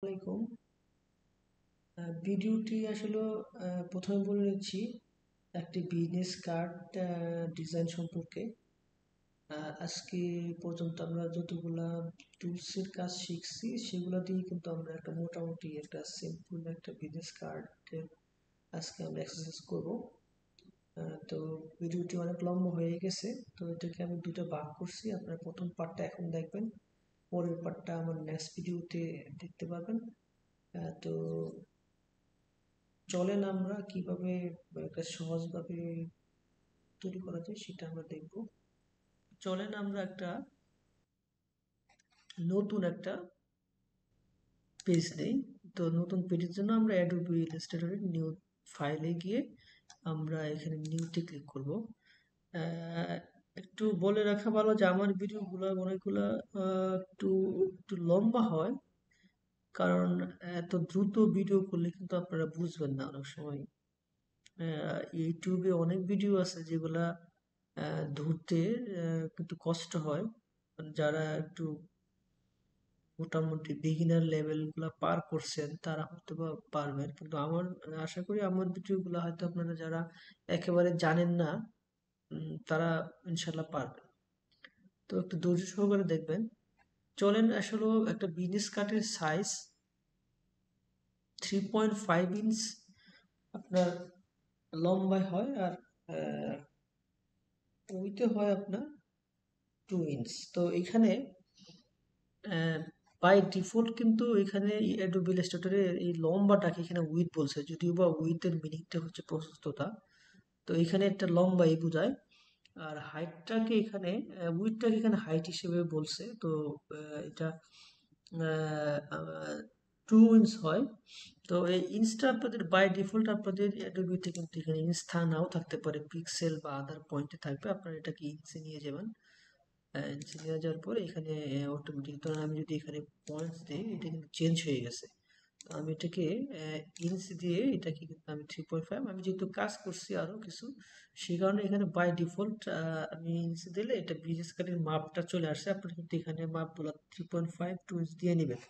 আসসালামাইকুম। ভিডিওটি আসলে প্রথমে বলে নিচ্ছি একটি বিজনেস কার্ড ডিজাইন সম্পর্কে। আজকে পর্যন্ত আমরা যতগুলা টুলসের কাজ শিখছি সেগুলো দিয়ে কিন্তু আমরা একটা মোটামুটি একটা সিম্পল একটা বিজনেস কার্ডের আজকে আমরা এক্সারসাইজ করব। তো ভিডিওটি অনেক লম্বা হয়ে গেছে, তো এটাকে আমি দুটো ভাগ করছি। আপনারা প্রথম পার্টটা এখন দেখবেন, পরের পার্টটা আমার নেক্সট ভিডিওতে দেখতে পাবেন। তো চলেন আমরা কিভাবে একটা সহজভাবে তৈরি করা যায় সেটা আমরা দেখব। চলেন আমরা নতুন একটা পেজ নেই। তো নতুন পেজের জন্য আমরা অ্যাডোবি ইলাস্ট্রেটরের নিউ ফাইলে গিয়ে আমরা এখানে নিউতে ক্লিক করব। আহ, একটু বলে রাখা ভালো যে আমার ভিডিওগুলো অনেকগুলো একটু একটু লম্বা হয়, কারণ এত দ্রুত ভিডিও করলে কিন্তু আপনারা বুঝবেন না অনেক সময়। ইউটিউবে অনেক ভিডিও আছে যেগুলা ধরতে কিন্তু কষ্ট হয়। যারা একটু মোটামুটি বিগিনার লেভেল গুলা পার করছেন তারা হয়তো বা পারবেন, কিন্তু আমার আশা করি আমার ভিডিও গুলা হয়তো আপনারা যারা একেবারে জানেন না তারা ইনশাল্লাহ পারবেন। তো একটু ধৈর্য সহকারে দেখবেন। চলেন আসলে একটা বিজনেস কার্ডের সাইজ 3.5 ইঞ্চ আপনার লম্বায় হয়, আর উইতে হয় আপনার 2 ইঞ্চ। তো এখানে বাই ডিফল্ট কিন্তু এখানে অ্যাডোবি ইলাস্ট্রেটরের এই লম্বাটাকে এখানে উইথ বলছে, যদিও বা উইথের মিনিংটা হচ্ছে প্রশস্ততা। তো এখানে একটা লম্বাই বোঝায়, আর হাইটটাকে এখানে উইথটাকে এখানে হাইট হিসেবে বলছে। তো এটা 2 ইঞ্চ হয়। তো এই ইঞ্চটা আপনাদের বাই ডিফল্ট আপনাদের অ্যাডোবিতে কিন্তু এখানে ইঞ্চ নাও থাকতে পারে, পিক্সেল বা আদার পয়েন্টে থাকবে, আপনারা এটাকে ইঞ্চে নিয়ে যাবেন। নিচে নিয়ে যাওয়ার পরে এখানে অটোমেটিক, ধরেন আমি যদি এখানে পয়েন্টস দিই এটা কিন্তু চেঞ্জ হয়ে গেছে। তো আমি এটাকে ইঞ্চ দিয়ে এটাকে কিন্তু আমি 3.5, আমি যেহেতু কাজ করছি আরো কিছু, সেই কারণে এখানে বাই ডিফল্ট আমি ইঞ্চ দিলে এটা বিজনেস কার্ডের মাপটা চলে আসছে। আপনার কিন্তু এখানে মাপগুলো 3.5 2 ইঞ্চ দিয়ে নেবেন।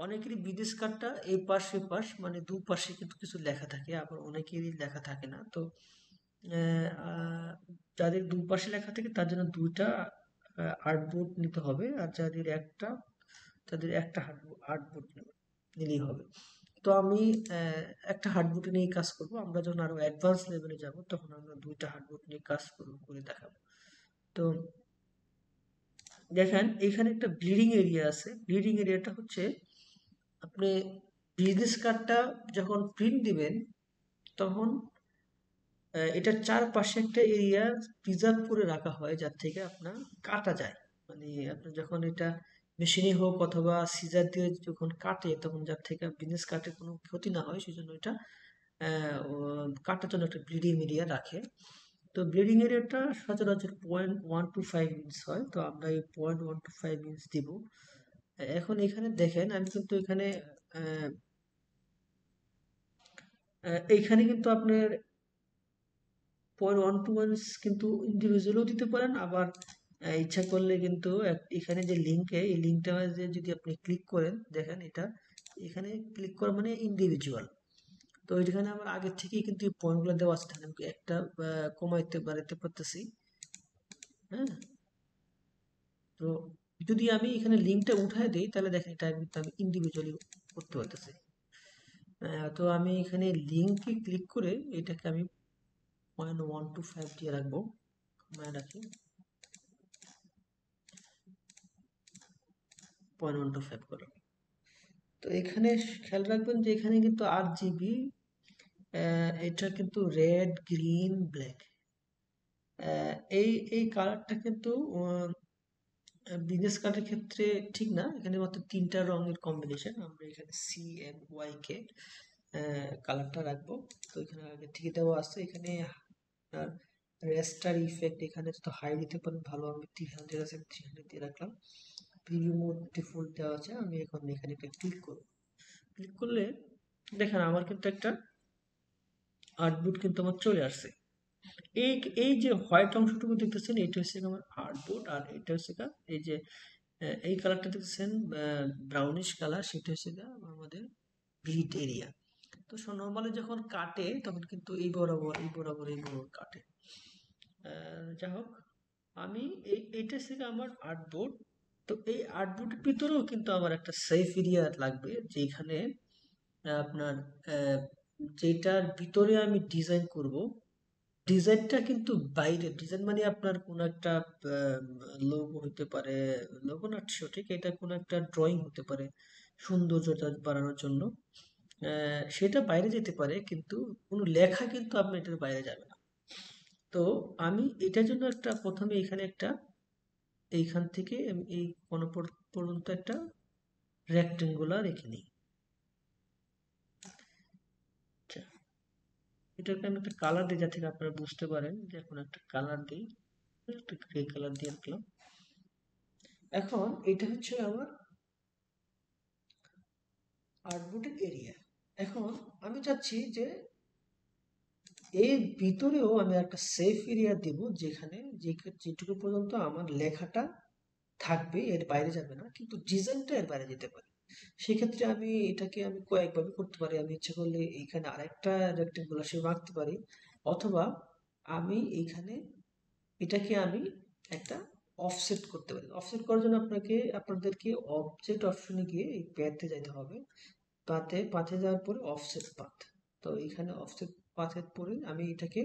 অনেকেরই বিজনেস কার্ডটা এই পাশ এ পাশ মানে দুপাশে কিন্তু কিছু লেখা থাকে, আবার অনেকেরই লেখা থাকে না। তো যাদের দুপাশে লেখা থাকে তার জন্য দুইটা আর্টবোর্ড নিতে হবে, আর যাদের একটা তাদের একটা আর্টবোর্ড নিলেই হবে। তো আমি একটা হার্ডবোর্ড নিয়ে কাজ করব। আমরা যখন আরো অ্যাডভান্স লেভেলে যাব তখন আমরা দুইটা হার্ডবোর্ড নিয়ে কাজ করে দেখাবো। তো দেখেন এখানে একটা ব্লিডিং এরিয়া আছে। ব্লিডিং এরিয়াটা হচ্ছে আপনি বিজনেস কার্ডটা যখন প্রিন্ট দিবেন তখন এটার চারপাশে একটা এরিয়া প্রিজার্ভ করে রাখা হয় যার থেকে আপনার কাটা যায়। মানে আপনি যখন এটা মেশিনে হোক অথবা সিজার দিয়ে যখন কাটে তখন যার থেকে বিজনেস কাটে কোনো ক্ষতি না হয়, সেই জন্য এটা কাটার জন্য একটা ব্লিডিং এরিয়া রাখে। তো ব্লিডিং এরিয়াটা সচরাচর 0.125 ইঞ্চ হয়। তো আমরা এই 0.125 ইঞ্চ দিব। এখন এখানে দেখেন আমি কিন্তু এখানে এইখানে কিন্তু আপনার 0.121 কিন্তু ইন্ডিভিজুয়ালও দিতে পারেন, আবার ইচ্ছা করলে কিন্তু এখানে যে লিঙ্কে এই লিঙ্কটা যদি আপনি ক্লিক করেন, দেখেন এটা এখানে ক্লিক করা মানে ইন্ডিভিজুয়াল। তো এখানে আমার আগের থেকেই কিন্তু এই পয়েন্টগুলো দেওয়া আছে, তাহলে আমি একটা কমাইতে বাড়াইতে পারতেছি। হ্যাঁ, তো যদি আমি এখানে লিঙ্কটা উঠায় দিই তাহলে দেখেন এটা কিন্তু আমি ইন্ডিভিজুয়ালি করতে পারতেছি। তো আমি এখানে লিঙ্কে ক্লিক করে এটাকে আমি 0.125 দিয়ে রাখবো, কমায় রাখি 0.125 করে। তো এখানে খেয়াল রাখবেন যে এখানে কিন্তু 8 জিবি, এটা কিন্তু রেড গ্রিন ব্ল্যাক, এই এই কালারটা কিন্তু বিজনেস কার্ডের ক্ষেত্রে ঠিক না। এখানে মাত্র তিনটা রঙের কম্বিনেশন, আমরা এখানে CMYK কালারটা রাখবো। তো এখানে আগে থেকে দেওয়া আছে। এখানে আপনার রেস্টার ইফেক্ট এখানে তো হাই দিতে পারেন ভালো, আমি 300 আছে 300 দিয়ে রাখলাম। প্রিভিউ মোড ডিফল্ট দেওয়া আছে, আমি এখন এখানে একটা ক্লিক করব। ক্লিক করলে দেখেন আমার কিন্তু একটা আর্টবোর্ড কিন্তু আমার চলে আসছে। এই এই যে হোয়াইট অংশটুকু দেখতেছেন এটা হচ্ছে আমার আর্টবোর্ড, আর এটা হচ্ছে এই যে এই কালারটা দেখছেন ব্রাউনিশ কালার, সেটা হচ্ছে গিয়ে আমাদের ব্লিড এরিয়া। তো নর্মালি যখন কাটে তখন কিন্তু এই বরাবর এই বরাবর এই বরাবর কাটে। যাই হোক, আমি এইটা থেকে আমার আর্টবোর্ড, তো এই আর্টবোর্ডের ভিতরেও কিন্তু আমার একটা সেফ এরিয়া লাগবে, যেখানে আপনার আহ, যেটার ভিতরে আমি ডিজাইন করব, ডিজাইনটা কিন্তু বাইরে ডিজাইন মানে আপনার কোনো একটা লোগো হতে পারে, লোগো না সঠিক, এটা কোনো একটা ড্রয়িং হতে পারে সৌন্দর্যতা বাড়ানোর জন্য। সেটা বাইরে যেতে পারে, কিন্তু কোনো লেখা কিন্তু আপনার এটার বাইরে যাবে না। তো আমি এটার জন্য একটা প্রথমে এখানে একটা, এইখান থেকে আমি এই কোন পর্যন্ত একটা রেক্টেঙ্গুলার রেখে নিই। আচ্ছা, এটাকে আমি একটা কালার দিই যাতে আপনারা বুঝতে পারেন, যে এখন একটা কালার দিই, একটা গ্রে কালার দিয়ে রাখলাম। এখন এটা হচ্ছে আমার আর্টবোর্ডের এরিয়া। এখন আমি চাচ্ছি যে এর ভিতরেও আমি একটা সেফ এরিয়া দেব, যেখানে যেটুকু পর্যন্ত আমার লেখাটা থাকবে, এর বাইরে যাবে না, কিন্তু ডিজাইনটা এর বাইরে যেতে পারে। সেক্ষেত্রে আমি এটাকে আমি কয়েকভাবে করতে পারি। আমি ইচ্ছে করলে এইখানে আরেকটা রেক্টেঙ্গুলার শেপ আঁকতে পারি, অথবা আমি এইখানে এটাকে আমি একটা অফসেট করতে পারি। অফসেট করার জন্য আপনাদেরকে অবজেক্ট অপশনে গিয়ে এই প্যাথে যেতে হবে। পাথে যাওয়ার পরে অফসেট পাথ, তো এখানে অফসেট পাথের পরে আমি এটাকে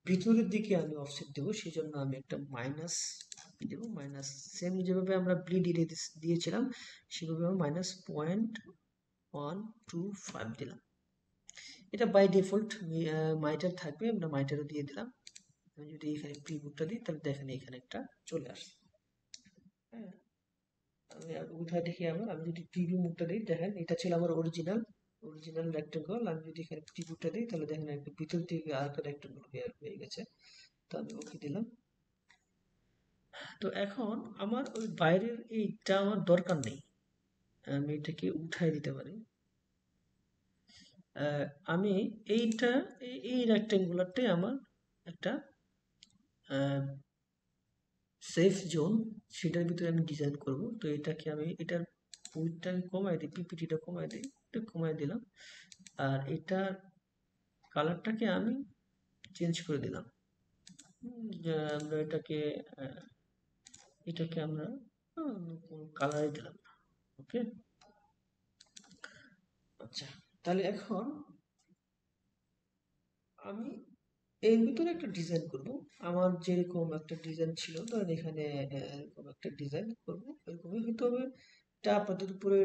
ভিতরের দিকে আমি অফসেট দেবো, সেই জন্য আমি একটা মাইনাস দেবো। মাইনাস, সেম যেভাবে আমরা ব্লিড দিয়েছিলাম সেভাবে আমি -0.125 দিলাম। এটা বাই ডিফল্ট মাইটার থাকবে, আমরা মাইটারও দিয়ে দিলাম। আমি যদি এখানে প্রিভিউটা দিই তাহলে দেখেন এখানে একটা চলে আসছে। হ্যাঁ, আমি উঠায় দেখি আবার, আমি যদি প্রিভিউ মুডটা দিই দেখেন এটা ছিল আমার অরিজিনাল রেক্টেঙ্গল। আমি যদি এখানে প্রিভিউটা দিই তাহলে দেখেন একটা ভিতর দিকে আরেকটা রেক্টেঙ্গল হয়ে গেছে। তো আমি ওকে দিলাম। তো এখন আমার ওই বাইরের এইটা আমার দরকার নেই, আমি এটাকে উঠাই দিতে পারি। আমি এইটা এই রেক্টেঙ্গুলারটাই আমার একটা সেফ জোন, সেটার ভিতরে আমি ডিজাইন করব। তো এটাকে আমি এটার উইডথটা আমি কমাই দিই, পিপিটিটা কমাই দিই, একটু কমাই দিলাম। আর এটার কালারটাকে আমি চেঞ্জ করে দিলাম। আমরা এটাকে আমরা কালারে দিলাম। ওকে, আচ্ছা, তাহলে এখন আমি এর ভিতরে একটা ডিজাইন করব। আমার যেরকম একটা ডিজাইন ছিল, ধরেন এখানে এরকম একটা ডিজাইন করব, এরকমই হতে হবে। এটা আপনাদের উপরে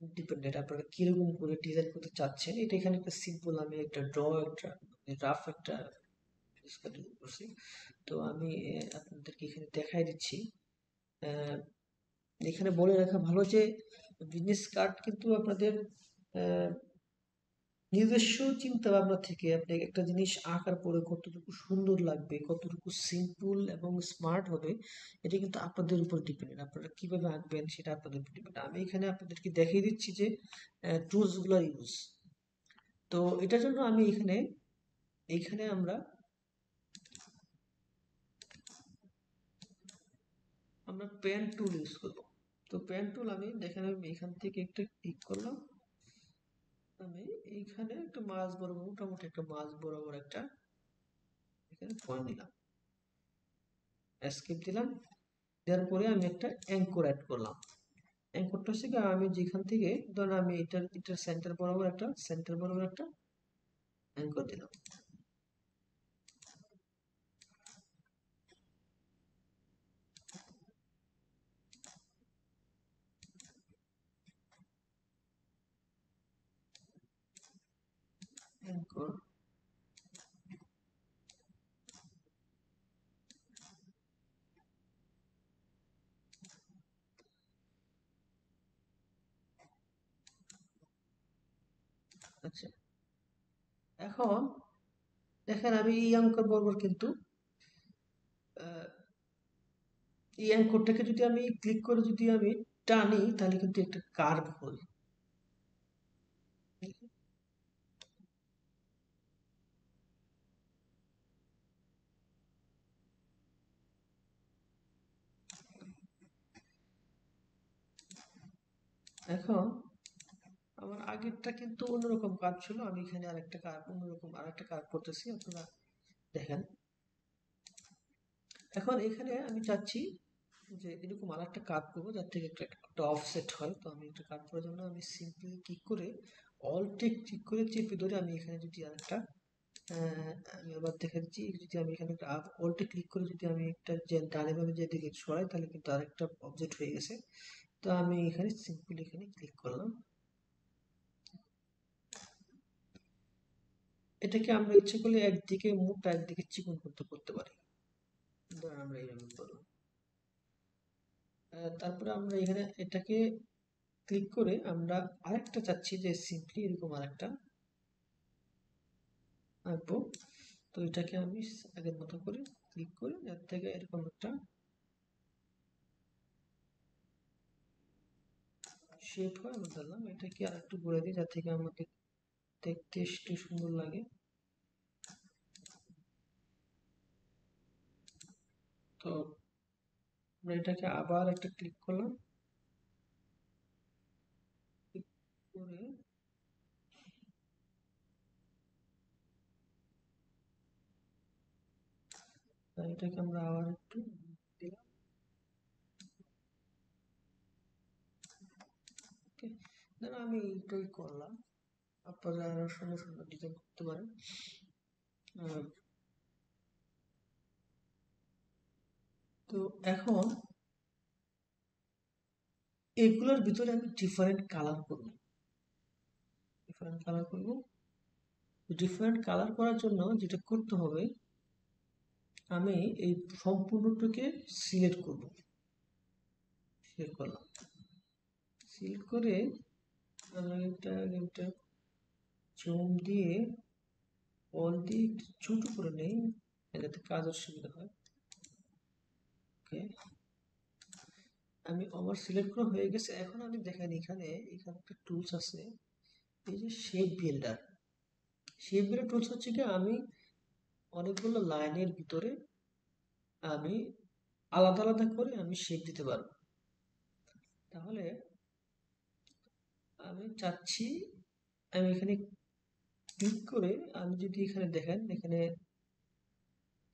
ডিপেন্ডেন্ট, আপনারা কিরকম করে ডিজাইন করতে চাচ্ছেন। এটা এখানে একটা সিম্পল আমি একটা একটা রাফ একটা স্কেচ করছি। তো আমি আপনাদেরকে এখানে দেখাই দিচ্ছি। আহ, এখানে বলে রাখা ভালো যে বিজনেস কার্ড কিন্তু আপনাদের আহ, নিজস্ব চিন্তা ভাবনা থেকে আপনি একটা জিনিস আঁকার পরে কতটুকু সুন্দর লাগবে, কতটুকু সিম্পল এবং স্মার্ট হবে, এটা কিন্তু আপনাদের উপর ডিপেন্ডেন্ট। আপনারা কিভাবে আঁকবেন সেটা আপনাদের উপর ডিপেন্ড। আমি এখানে আপনাদেরকে দেখিয়ে দিচ্ছি যে টুলস গুলো ইউজ। তো এটার জন্য আমি এখানে এইখানে আমরা পেন টুল ইউজ করব। তো পেন টুল আমি দেখেন, আমি এখান থেকে একটা ক্লিক করলাম। আমি এইখানে একটা মাছ বরাবর, মোটামুটি একটা মাছ বরাবর একটা এখানে পয়েন্ট দিলাম, এস্কেপ দিলাম। দেওয়ার পরে আমি একটা অ্যাঙ্কর অ্যাড করলাম। অ্যাঙ্করটা হচ্ছে কি, আমি যেখান থেকে ধরেন আমি এটার সেন্টার বরাবর একটা অ্যাঙ্কর দিলাম। অ্যাঙ্কর, আচ্ছা, এখন দেখেন আমি এই অ্যাঙ্কর বরাবর কিন্তু আহ, এই অ্যাঙ্করটাকে যদি আমি ক্লিক করে যদি আমি টানি তাহলে কিন্তু একটা কার্ভ হয়। এখন আমার আগেরটা কিন্তু অন্যরকম কাজ ছিল, আমি এখানে আরেকটা কাজ, অন্যরকম আরেকটা কাজ করতেছি, আপনারা দেখেন। এখন এখানে আমি চাচ্ছি যে এরকম আরেকটা কাজ করবো যার থেকে একটা অফসেট হয়। তো আমি একটা কাজ করার জন্য আমি সিম্পলি ক্লিক করে, অল্টে ক্লিক করে চেপে ধরে আমি এখানে যদি আরেকটা আমি আবার দেখে দিচ্ছি, যদি আমি এখানে একটা অল্টে ক্লিক করে যদি আমি একটা যে ডানে বামে যেদিকে সরাই তাহলে কিন্তু আরেকটা অবজেক্ট হয়ে গেছে। তো আমি এখানে সিম্পলি এখানে ক্লিক করলাম। এটাকে আমরা ইচ্ছে করলে একদিকে মোটা একদিকে চিকন করতে পারি। ধরেন আমরা এইভাবে করলাম। তারপরে আমরা এখানে এটাকে ক্লিক করে আমরা আরেকটা চাচ্ছি যে সিম্পলি এরকম আরেকটা আঁকবো। তো এটাকে আমি আগের মতো করে ক্লিক করে এর থেকে এরকম একটা শেপ হয় আমি ধরলাম। এটাকে আর একটু ঘুরে দিই যার থেকে আমাকে দেখতে একটু সুন্দর লাগে। তো আমরা এটাকে আবার একটা ক্লিক করলাম, ক্লিক করে এটাকে আমরা আবার একটু দিলাম। ওকে, ধরো আমি এইটাই করলাম, আপনারা আরো সুন্দর সুন্দর ডিজাইন করতে পারেন। আহ, তো এখন এগুলোর ভিতরে আমি ডিফারেন্ট কালার করব, ডিফারেন্ট কালার করব। ডিফারেন্ট কালার করার জন্য যেটা করতে হবে, আমি এই সম্পূর্ণটাকে সিলেক্ট করব। সিলেক্ট করলাম, সিলেক্ট করে আমি এটা জুম দিয়ে অল দিয়ে একটু ছোট করে নেই যাতে কাজের সুবিধা হয়। ওকে, আমি আমার সিলেক্ট করা হয়ে গেছে। এখন আমি দেখেন এখানে এখানে একটা টুলস আছে, এই যে shape builder. Shape builder tools হচ্ছে কি, আমি অনেকগুলো লাইনের ভিতরে আমি আলাদা আলাদা করে আমি শেপ দিতে পারবো। তাহলে আমি চাচ্ছি, আমি এখানে ক্লিক করে আমি যদি এখানে দেখেন এখানে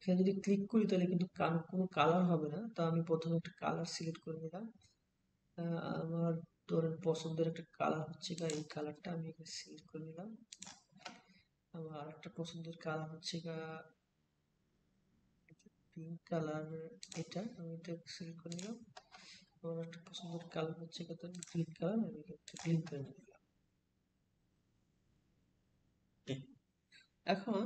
এখানে যদি ক্লিক করি তাহলে কিন্তু কোনো কালার হবে না। তো আমি প্রথমে একটা কালার সিলেক্ট করে নিলাম। আমার ধরেন পছন্দের একটা কালার হচ্ছে গা এই কালারটা, আমি এখানে সিলেক্ট করে নিলাম। আমার আরেকটা পছন্দের কালার হচ্ছে গা পিঙ্ক কালার, এটা আমি এটা সিলেক্ট করে নিলাম। আমার একটা পছন্দের কালার হচ্ছে গা গ্রিন কালার, আমি এটা গ্রিন করে নিলাম। এখন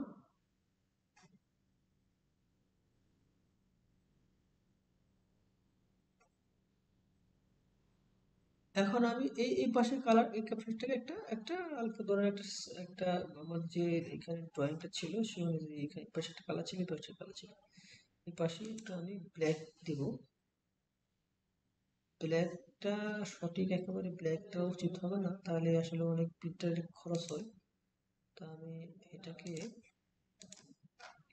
এখন আমি এই পাশের কালার এই পাশটাকে একটা একটা হালকা ধরেন একটা একটা আমার যে এখানে ড্রয়িংটা ছিল সে অনুযায়ী এখানে এই পাশে একটা কালার ছিল, এই পাশে কালার ছিল। এই পাশে একটু আমি ব্ল্যাক দিব। ব্ল্যাকটা সঠিক একেবারে ব্ল্যাকটা উচিত হবে না, তাহলে আসলে অনেক প্রিন্টারের খরচ হয়। তো আমি এটাকে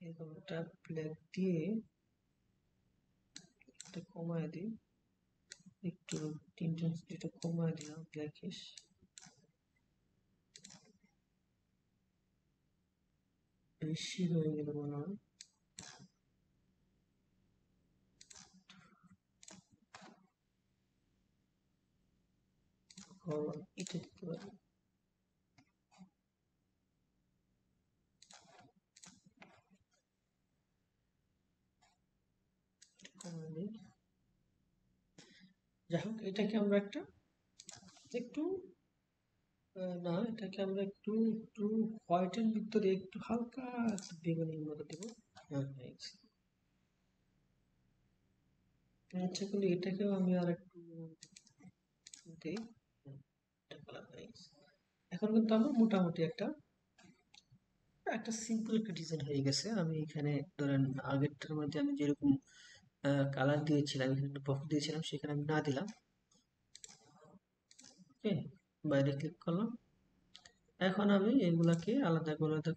এরকম একটা ব্ল্যাক দিয়ে একটা কমায় দিই, একটু ইন্টেন্সিটিটা কমায় দিলাম ব্ল্যাকিশ। বেশি হয়ে গেল মনে হয়। এটা দিতে পারি। কমায় দিই। যাই হোক, এটাকে আমরা একটা একটু না, এটাকে আমরা একটু একটু হোয়াইটের ভিতরে একটু হালকা একটু বেগুনির মতো দেবো। হ্যাঁ, হয়ে গেছে। আচ্ছা করলে এটাকেও আমি আর একটু দিই। হুম, এটা কালার হয়ে গেছে। এখন কিন্তু আমার মোটামুটি একটা একটা সিম্পল একটা ডিজাইন হয়ে গেছে। আমি এখানে ধরেন আগেরটার মধ্যে আমি যেরকম কালার দিয়েছিলাম, এখানে একটা বক্স দিয়েছিলাম, সেখানে আমি না দিলাম। ওকে, বাইরে ক্লিক করলাম। এখন আমি এগুলাকে আলাদা আলাদা